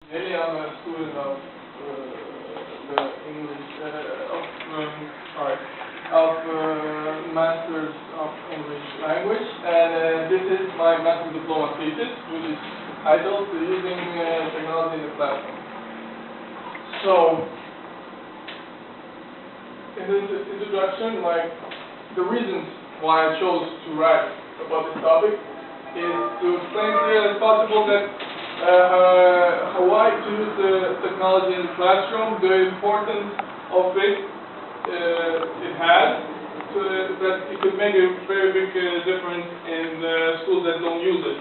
Maybe I'm a student of the English Masters of English Language, and this is my master's diploma thesis, which is titled "Using Technology in the Classroom." So, in this introduction, the reasons why I chose to write about this topic is to explain as clearly as possible that why to use the technology in the classroom, the importance of it has, so that it could make a very big difference in schools that don't use it.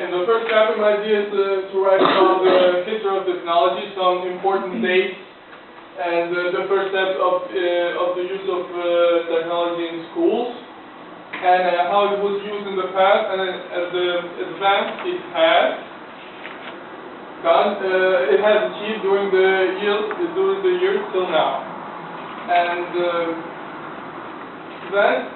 In the first chapter, my idea is to write about the history of technology, some important dates, and the first steps of the use of technology in schools, and how it was used in the past, and the advance it has done, it has achieved during the years till now. And then,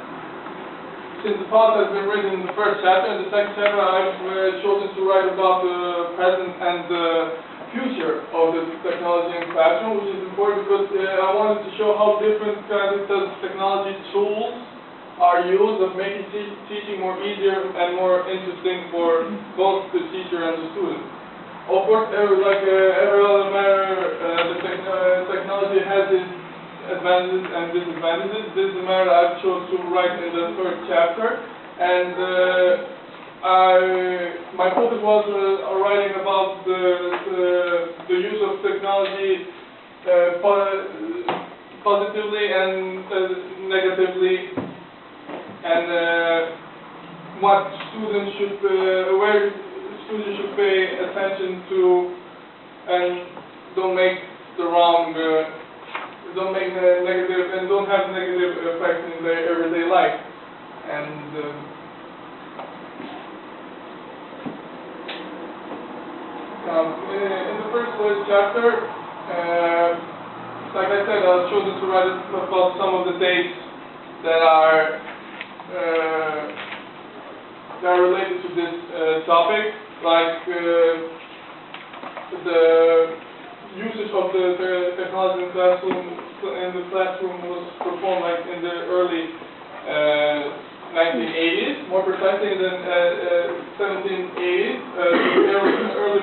since the thought has been written in the first chapter, in the second chapter I've chosen to write about the present and the future of the technology in classroom, which is important because I wanted to show how different kinds of technology tools are used of making teaching more easier and more interesting for both the teacher and the student. Of course, every other matter, the technology has its advantages and disadvantages. This is the matter I chose to write in the third chapter, and my focus was writing about the use of technology positively and negatively, and what students should where students should pay attention to, and don't make the wrong, don't make negative and don't have negative effects in their everyday life. And in the first chapter, like I said, I was chosen to write about some of the dates that are related to this topic, like the usage of the technology in the classroom was performed like in the early 1980s, more precisely in the 1780s. Early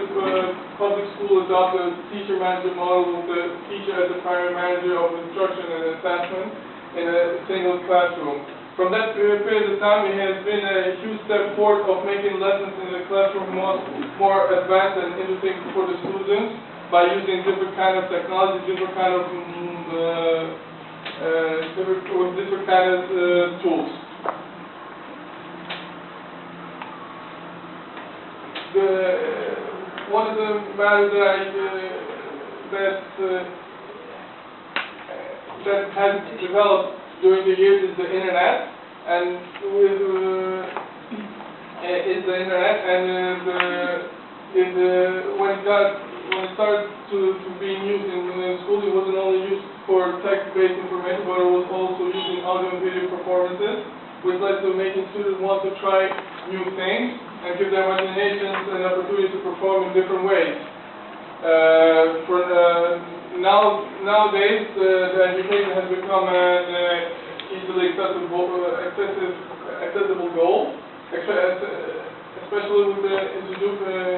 public school adopted a teacher-manager model with the teacher as the primary manager of instruction and assessment in a single classroom. From that period of time, it has been a huge step forward of making lessons in the classroom more advanced and interesting for the students by using different kind of technology, different kind of tools. One of the matters that has developed during the years is the internet, and when it started to being used in schools, it wasn't only used for text-based information, but it was also used in audio and video performances, which led to making students want to try new things and give their imaginations an opportunity to perform in different ways. Nowadays, the education has become an easily accessible goal, especially with the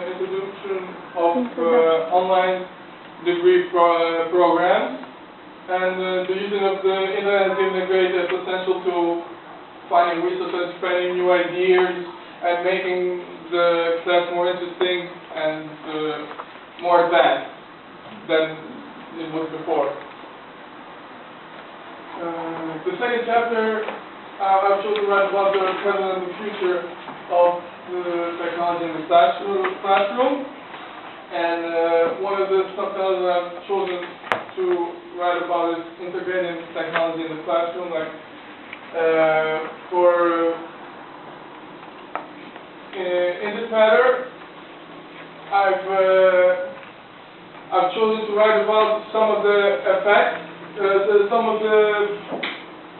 introduction of online degree programs, and the using of the internet has given a great potential to finding resources, spreading new ideas, and making the class more interesting and more advanced than it was before. The second chapter, I've chosen to write about the present and the future of the technology in the classroom. And one of the subtitles that I've chosen to write about is integrating technology in the classroom. In this matter, I've chosen to write about some of the effects, some of the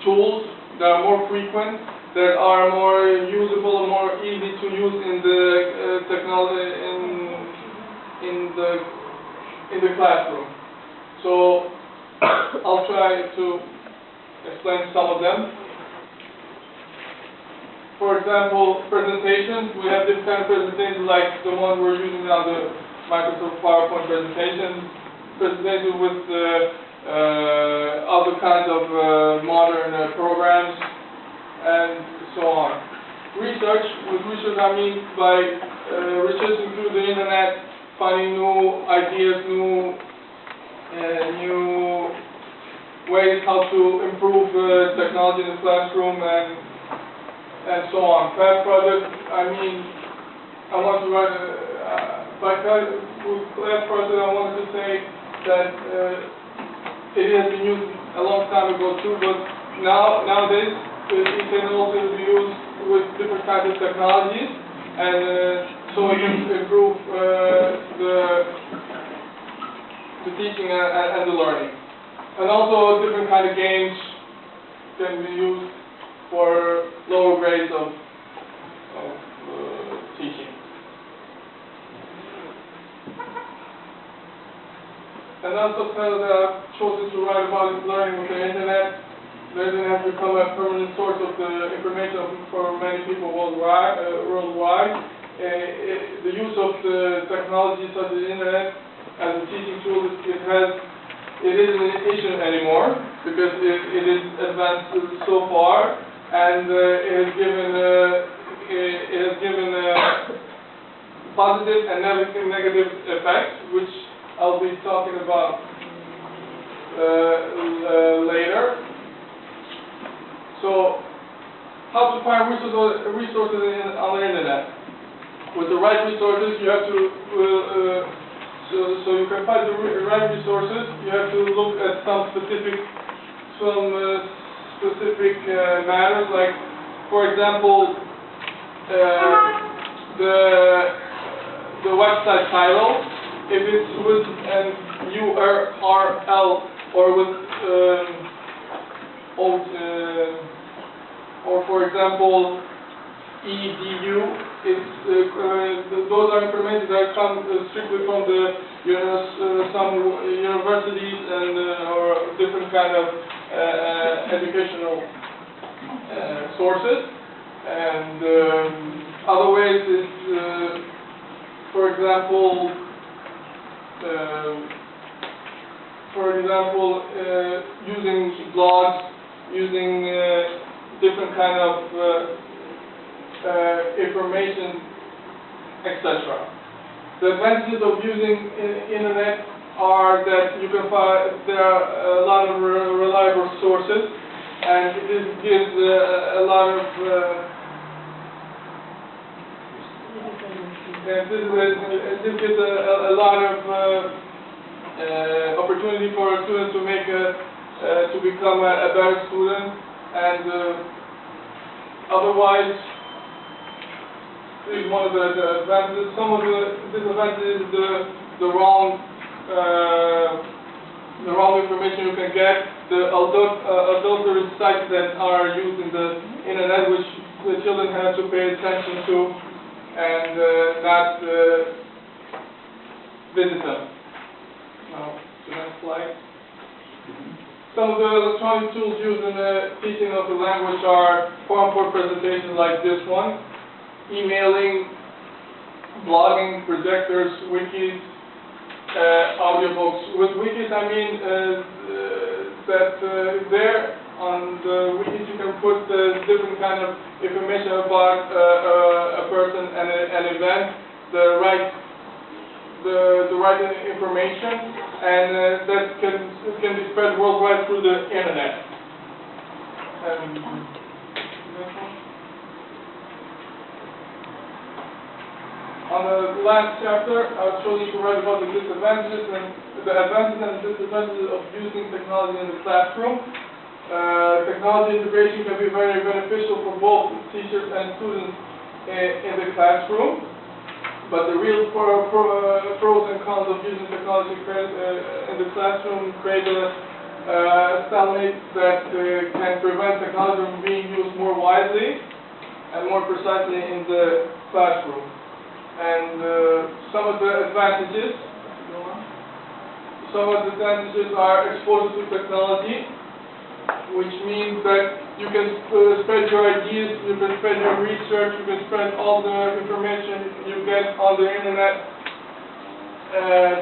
tools that are more frequent, that are more usable and more easy to use in the technology in the classroom. So I'll try to explain some of them. For example, presentations. We have different kind of presentations like the one we're using now, the Microsoft PowerPoint presentation. Presentations with other kinds of modern programs and so on. Research. With research I mean by researching through the internet, finding new ideas, new ways how to improve technology in the classroom and so on. Class project, I mean, I want to write with class project I wanted to say that it has been used a long time ago too, but nowadays it can also be used with different kinds of technologies, and so it can improve the teaching and the learning. And also different kind of games can be used for lower grades of teaching. Another subtitle that I've chosen to write about is learning with the internet. The internet has become a permanent source of the information for many people worldwide. The use of the technology such as the internet as a teaching tool, it isn't an issue anymore because it is advanced so far, and it has given positive and negative effects, which I'll be talking about later. So, how to find resources on the internet? With the right resources, you have to. So you can find the right resources. You have to look at some specific matters, like, for example, the website title. If it's with an URL or with or for example edu, those are information that come strictly from the some universities and or different kind of educational sources. And other ways is, for example, using blogs, using different kind of information, etc. The advantages of using internet are that you can find there are a lot of reliable sources, and this gives a lot of opportunity for a student to make to become a better student, and otherwise, this is one of the advantages. Some of the disadvantages is the wrong information you can get, the adulterous sites that are used in the internet, which the children have to pay attention to and not visit them. Now, the next slide. Some of the electronic tools used in the teaching of the language are PowerPoint presentations like this one, emailing, blogging, projectors, wikis, audiobooks. With wikis, I mean that there on the wikis you can put different kind of information about a person and an event, the right information, and that can be spread worldwide through the internet. And on the last chapter, I've chosen to write about the disadvantages and the advantages and disadvantages of using technology in the classroom. Technology integration can be very beneficial for both teachers and students in the classroom. But the real pros and cons of using technology in the classroom create a stalemate that can prevent technology from being used more widely and more precisely in the classroom. And some of the advantages are exposure to technology, which means that you can spread your ideas, you can spread your research, you can spread all the information you get on the internet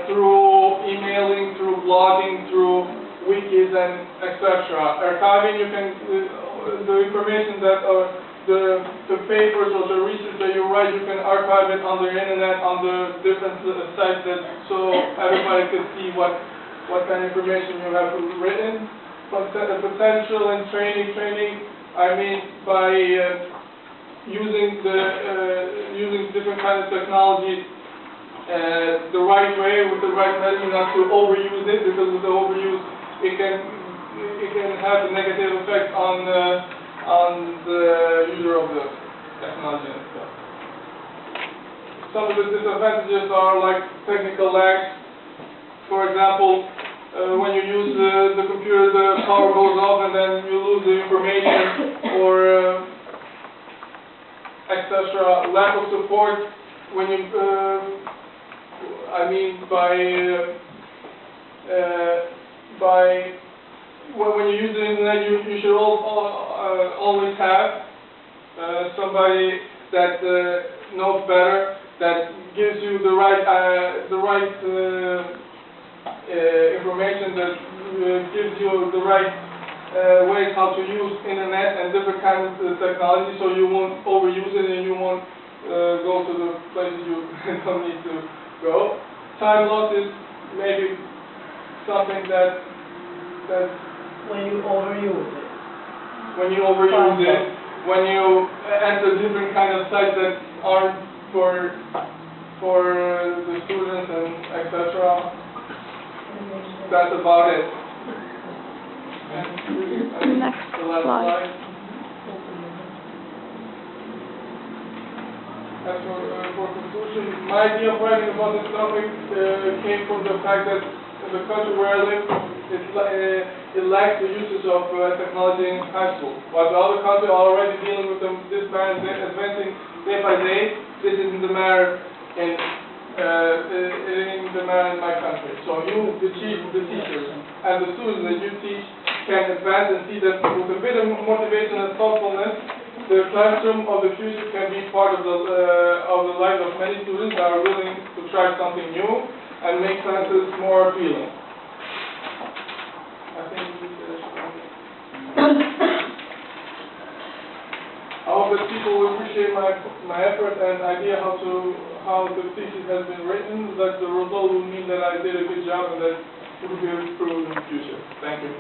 through emailing, through blogging, through wikis, and etc. Archiving, you can the information that the papers or the research that you write, you can archive it on the internet, on the different sites, so everybody can see what kind of information you have written. Potential and training, I mean by using different kinds of technology the right way, with the right method, not to overuse it, because with the overuse it can have a negative effect on the user of the technology and stuff. Some of the disadvantages are like technical lag. For example, when you use the computer, the power goes off and then you lose the information, or etc. Lack of support when you, I mean when you use the internet, you should always have somebody that knows better, that gives you the right information, that gives you the right ways how to use internet and different kinds of technology, so you won't overuse it and you won't go to the places you don't need to go. Time loss is maybe something that when you overuse it. When you overuse it, when you enter different kind of sites that aren't for the students and etc. That's about it. Next the last slide. As for conclusion, my idea of writing about this topic came from the fact that in the country where I live, it lacks the usage of technology in high school. While the other countries are already dealing with this matter, advancing day by day, this isn't the matter in my country. So you, the teachers, and the students that you teach can advance and see that with a bit of motivation and thoughtfulness, the classroom of the future can be part of the life of many students that are willing to try something new and make classes more appealing. I think I hope that people will appreciate my effort and idea how the thesis has been written, that the result will mean that I did a good job and that it will be improved in the future. Thank you.